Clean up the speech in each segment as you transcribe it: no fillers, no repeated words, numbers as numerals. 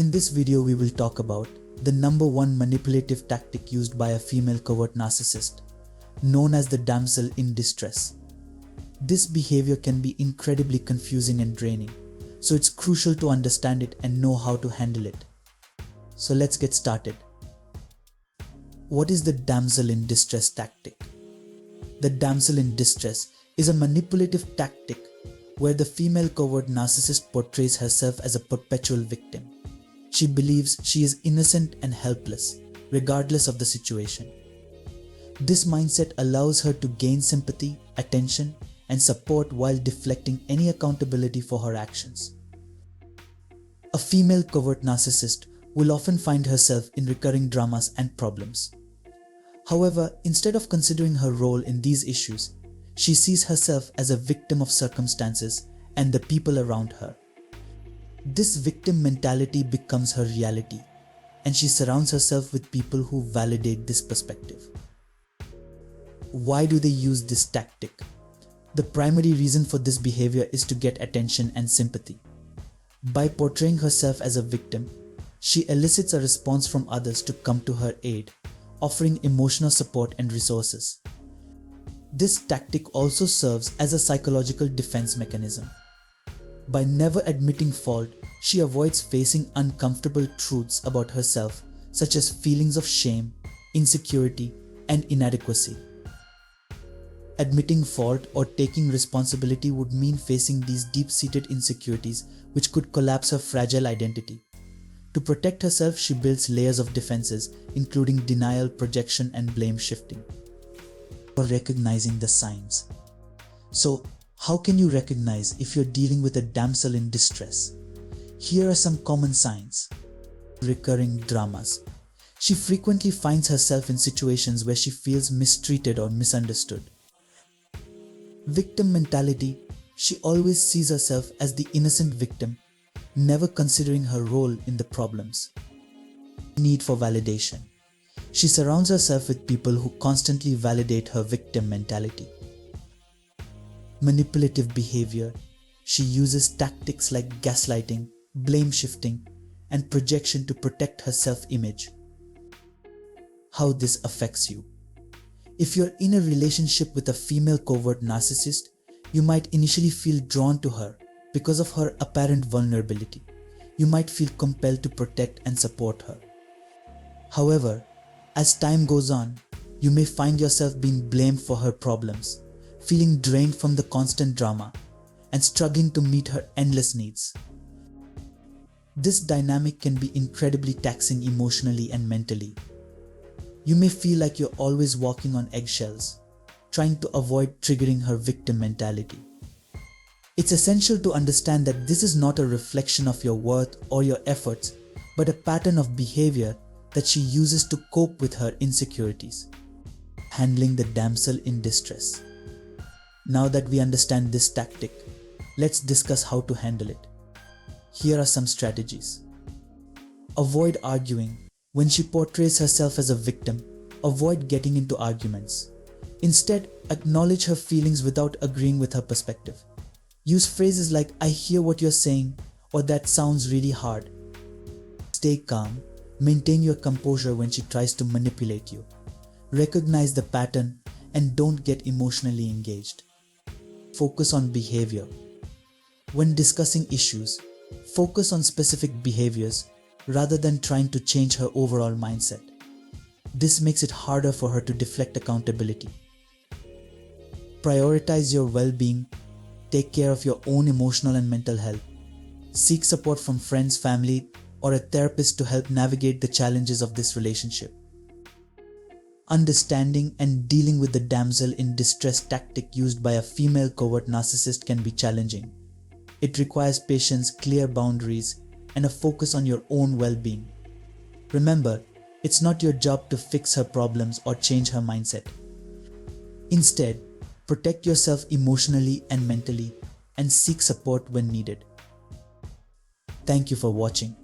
In this video, we will talk about the number one manipulative tactic used by a female covert narcissist, known as the damsel in distress. This behavior can be incredibly confusing and draining, so it's crucial to understand it and know how to handle it. So let's get started. What is the damsel in distress tactic? The damsel in distress is a manipulative tactic where the female covert narcissist portrays herself as a perpetual victim. She believes she is innocent and helpless, regardless of the situation. This mindset allows her to gain sympathy, attention, and support while deflecting any accountability for her actions. A female covert narcissist will often find herself in recurring dramas and problems. However, instead of considering her role in these issues, she sees herself as a victim of circumstances and the people around her. This victim mentality becomes her reality, and she surrounds herself with people who validate this perspective. Why do they use this tactic? The primary reason for this behavior is to get attention and sympathy. By portraying herself as a victim, she elicits a response from others to come to her aid, offering emotional support and resources. This tactic also serves as a psychological defense mechanism. By never admitting fault, she avoids facing uncomfortable truths about herself, such as feelings of shame, insecurity, and inadequacy. Admitting fault or taking responsibility would mean facing these deep-seated insecurities, which could collapse her fragile identity. To protect herself, she builds layers of defenses, including denial, projection, and blame shifting. For recognizing the signs. So, how can you recognize if you're dealing with a damsel in distress? Here are some common signs. Recurring dramas. She frequently finds herself in situations where she feels mistreated or misunderstood. Victim mentality. She always sees herself as the innocent victim, never considering her role in the problems. Need for validation. She surrounds herself with people who constantly validate her victim mentality. Manipulative behavior. She uses tactics like gaslighting, blame shifting, and projection to protect her self-image. How this affects you. If you're in a relationship with a female covert narcissist, you might initially feel drawn to her because of her apparent vulnerability. You might feel compelled to protect and support her. However, as time goes on, you may find yourself being blamed for her problems, feeling drained from the constant drama, and struggling to meet her endless needs. This dynamic can be incredibly taxing emotionally and mentally. You may feel like you're always walking on eggshells, trying to avoid triggering her victim mentality. It's essential to understand that this is not a reflection of your worth or your efforts, but a pattern of behavior that she uses to cope with her insecurities. Handling the damsel in distress. Now that we understand this tactic, let's discuss how to handle it. Here are some strategies. Avoid arguing. When she portrays herself as a victim, avoid getting into arguments. Instead, acknowledge her feelings without agreeing with her perspective. Use phrases like, "I hear what you're saying," or "that sounds really hard." Stay calm. Maintain your composure when she tries to manipulate you. Recognize the pattern and don't get emotionally engaged. Focus on behavior. When discussing issues, focus on specific behaviors rather than trying to change her overall mindset. This makes it harder for her to deflect accountability. Prioritize your well-being. Take care of your own emotional and mental health. Seek support from friends, family, or a therapist to help navigate the challenges of this relationship. Understanding and dealing with the damsel in distress tactic used by a female covert narcissist can be challenging. It requires patience, clear boundaries, and a focus on your own well-being. Remember, it's not your job to fix her problems or change her mindset. Instead, protect yourself emotionally and mentally and seek support when needed. Thank you for watching.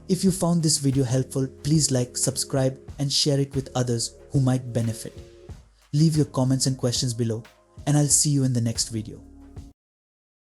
If you found this video helpful, please like, subscribe, and share it with others who might benefit. Leave your comments and questions below, and I'll see you in the next video.